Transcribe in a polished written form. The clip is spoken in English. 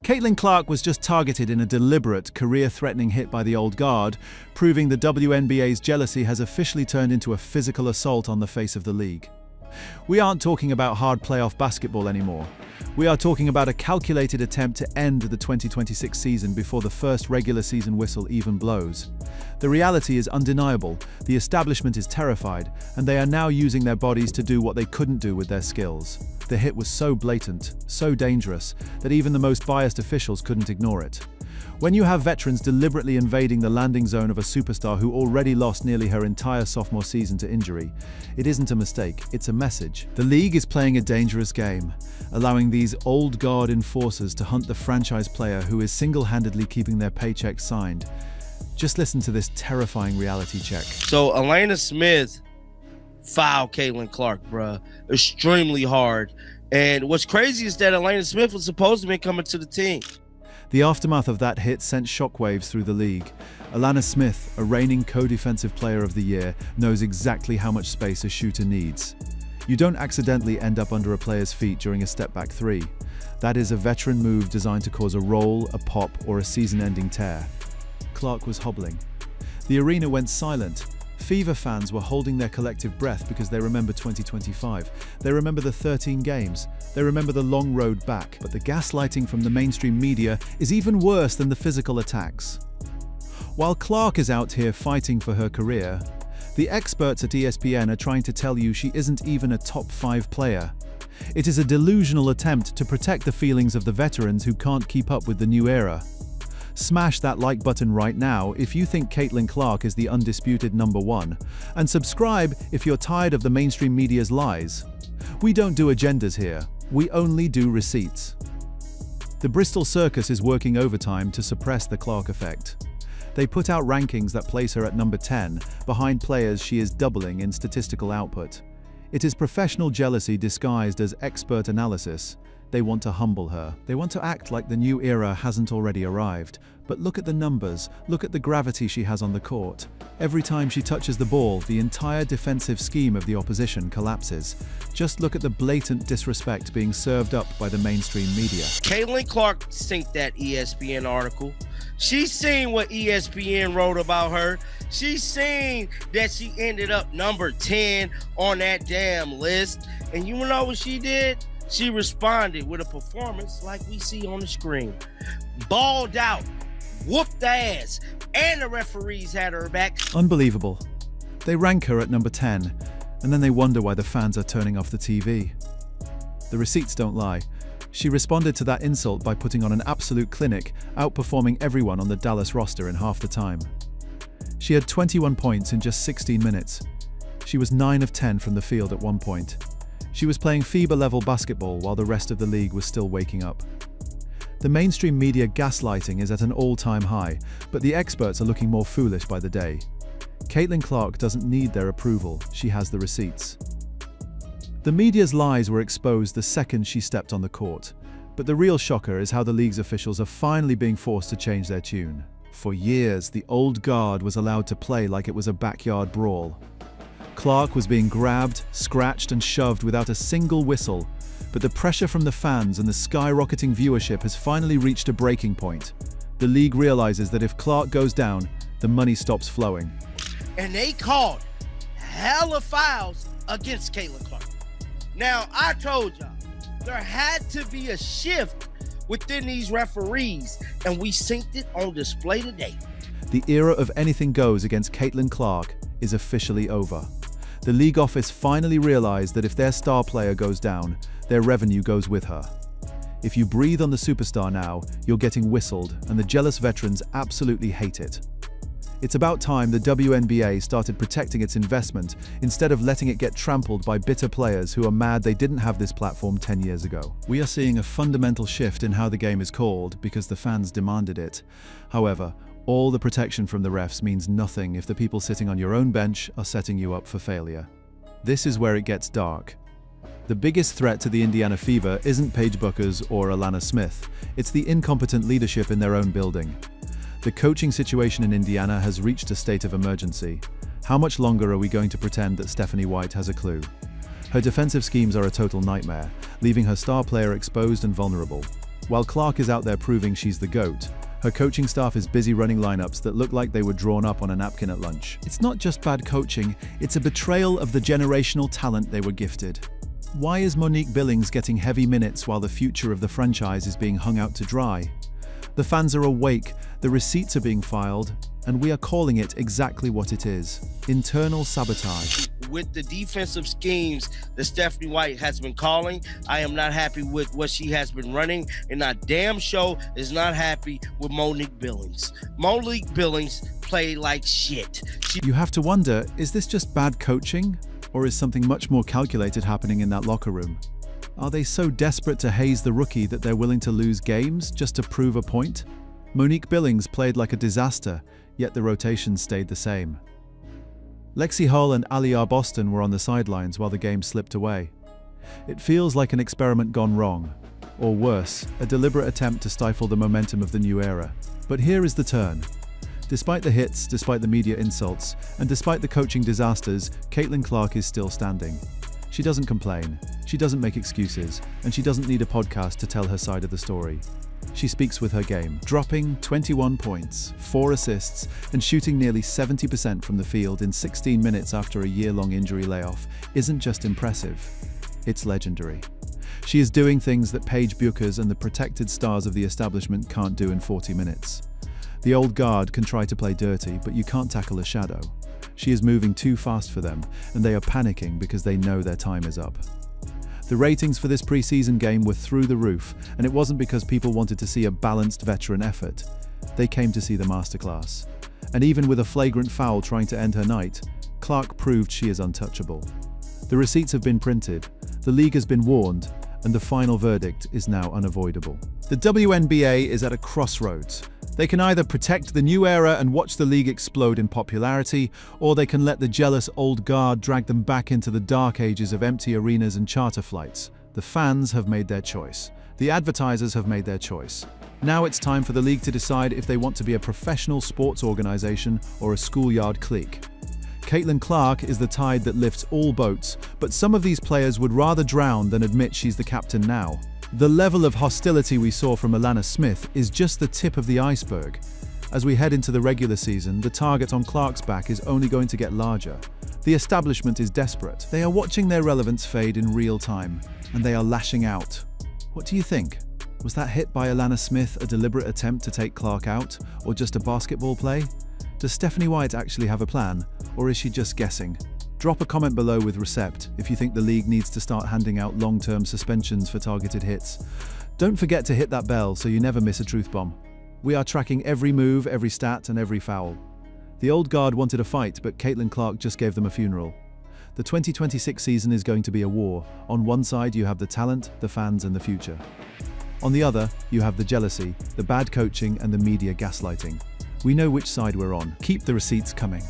Caitlin Clark was just targeted in a deliberate, career-threatening hit by the old guard, proving the WNBA's jealousy has officially turned into a physical assault on the face of the league. We aren't talking about hard playoff basketball anymore. We are talking about a calculated attempt to end the 2026 season before the first regular season whistle even blows. The reality is undeniable. The establishment is terrified, and they are now using their bodies to do what they couldn't do with their skills. The hit was so blatant, so dangerous, that even the most biased officials couldn't ignore it. When you have veterans deliberately invading the landing zone of a superstar who already lost nearly her entire sophomore season to injury, it isn't a mistake, it's a message. The league is playing a dangerous game, allowing these old guard enforcers to hunt the franchise player who is single-handedly keeping their paychecks signed. Just listen to this terrifying reality check. So Alanna Smith fouled Caitlin Clark, bruh, extremely hard. And what's crazy is that Alanna Smith was supposed to be coming to the team. The aftermath of that hit sent shockwaves through the league. Alanna Smith, a reigning co-defensive player of the year, knows exactly how much space a shooter needs. You don't accidentally end up under a player's feet during a step-back three. That is a veteran move designed to cause a roll, a pop, or a season-ending tear. Clark was hobbling. The arena went silent. Fever fans were holding their collective breath because they remember 2025. They remember the 13 games. They remember the long road back. But the gaslighting from the mainstream media is even worse than the physical attacks. While Clark is out here fighting for her career, the experts at ESPN are trying to tell you she isn't even a top 5 player. It is a delusional attempt to protect the feelings of the veterans who can't keep up with the new era. Smash that like button right now if you think Caitlin Clark is the undisputed #1, and subscribe if you're tired of the mainstream media's lies. We don't do agendas here, we only do receipts. The Bristol Circus is working overtime to suppress the Clark effect. They put out rankings that place her at number 10, behind players she is doubling in statistical output. It is professional jealousy disguised as expert analysis. They want to humble her. They want to act like the new era hasn't already arrived. But look at the numbers, look at the gravity she has on the court. Every time she touches the ball, the entire defensive scheme of the opposition collapses. Just look at the blatant disrespect being served up by the mainstream media. Caitlin Clark synced that ESPN article. She's seen what ESPN wrote about her. She's seen that she ended up number 10 on that damn list. And you know what she did? She responded with a performance like we see on the screen. Balled out, whooped the ass, and the referees had her back. Unbelievable. They rank her at number 10, and then they wonder why the fans are turning off the TV. The receipts don't lie. She responded to that insult by putting on an absolute clinic, outperforming everyone on the Dallas roster in half the time. She had 21 points in just 16 minutes. She was 9 of 10 from the field at one point. She was playing FIBA-level basketball while the rest of the league was still waking up. The mainstream media gaslighting is at an all-time high, but the experts are looking more foolish by the day. Caitlin Clark doesn't need their approval, she has the receipts. The media's lies were exposed the second she stepped on the court, but the real shocker is how the league's officials are finally being forced to change their tune. For years, the old guard was allowed to play like it was a backyard brawl. Clark was being grabbed, scratched, and shoved without a single whistle, but the pressure from the fans and the skyrocketing viewership has finally reached a breaking point. The league realizes that if Clark goes down, the money stops flowing. And they called hella fouls against Caitlin Clark. Now, I told y'all, there had to be a shift within these referees, and we synced it on display today. The era of anything goes against Caitlin Clark is officially over. The league office finally realized that if their star player goes down, their revenue goes with her. If you breathe on the superstar now, you're getting whistled, and the jealous veterans absolutely hate it. It's about time the WNBA started protecting its investment instead of letting it get trampled by bitter players who are mad they didn't have this platform 10 years ago. We are seeing a fundamental shift in how the game is called because the fans demanded it. However, all the protection from the refs means nothing if the people sitting on your own bench are setting you up for failure. This is where it gets dark. The biggest threat to the Indiana Fever isn't Paige Bueckers or Alanna Smith, it's the incompetent leadership in their own building. The coaching situation in Indiana has reached a state of emergency. How much longer are we going to pretend that Stephanie White has a clue? Her defensive schemes are a total nightmare, leaving her star player exposed and vulnerable. While Clark is out there proving she's the GOAT, her coaching staff is busy running lineups that look like they were drawn up on a napkin at lunch. It's not just bad coaching, it's a betrayal of the generational talent they were gifted. Why is Monique Billings getting heavy minutes while the future of the franchise is being hung out to dry? The fans are awake, the receipts are being filed, and we are calling it exactly what it is: internal sabotage. With the defensive schemes that Stephanie White has been calling, I am not happy with what she has been running, and I damn sure is not happy with Monique Billings. Monique Billings played like shit. You have to wonder, is this just bad coaching? Or is something much more calculated happening in that locker room? Are they so desperate to haze the rookie that they're willing to lose games just to prove a point? Monique Billings played like a disaster, yet the rotation stayed the same. Lexi Hull and Aliyah Boston were on the sidelines while the game slipped away. It feels like an experiment gone wrong, or worse, a deliberate attempt to stifle the momentum of the new era. But here is the turn. Despite the hits, despite the media insults, and despite the coaching disasters, Caitlin Clark is still standing. She doesn't complain, she doesn't make excuses, and she doesn't need a podcast to tell her side of the story. She speaks with her game, dropping 21 points, 4 assists, and shooting nearly 70% from the field in 16 minutes after a year-long injury layoff isn't just impressive, it's legendary. She is doing things that Paige Buchers and the protected stars of the establishment can't do in 40 minutes. The old guard can try to play dirty, but you can't tackle a shadow. She is moving too fast for them, and they are panicking because they know their time is up. The ratings for this preseason game were through the roof, and it wasn't because people wanted to see a balanced veteran effort. They came to see the masterclass. And even with a flagrant foul trying to end her night, Clark proved she is untouchable. The receipts have been printed, the league has been warned, and the final verdict is now unavoidable. The WNBA is at a crossroads. They can either protect the new era and watch the league explode in popularity, or they can let the jealous old guard drag them back into the dark ages of empty arenas and charter flights. The fans have made their choice. The advertisers have made their choice. Now it's time for the league to decide if they want to be a professional sports organization or a schoolyard clique. Caitlin Clark is the tide that lifts all boats, but some of these players would rather drown than admit she's the captain now. The level of hostility we saw from Alanna Smith is just the tip of the iceberg. As we head into the regular season, the target on Clark's back is only going to get larger. The establishment is desperate. They are watching their relevance fade in real time, and they are lashing out. What do you think? Was that hit by Alanna Smith a deliberate attempt to take Clark out, or just a basketball play? Does Stephanie White actually have a plan, or is she just guessing? Drop a comment below with Recept if you think the league needs to start handing out long-term suspensions for targeted hits. Don't forget to hit that bell so you never miss a truth bomb. We are tracking every move, every stat, and every foul. The old guard wanted a fight, but Caitlin Clark just gave them a funeral. The 2026 season is going to be a war. On one side, you have the talent, the fans, and the future. On the other, you have the jealousy, the bad coaching, and the media gaslighting. We know which side we're on. Keep the receipts coming.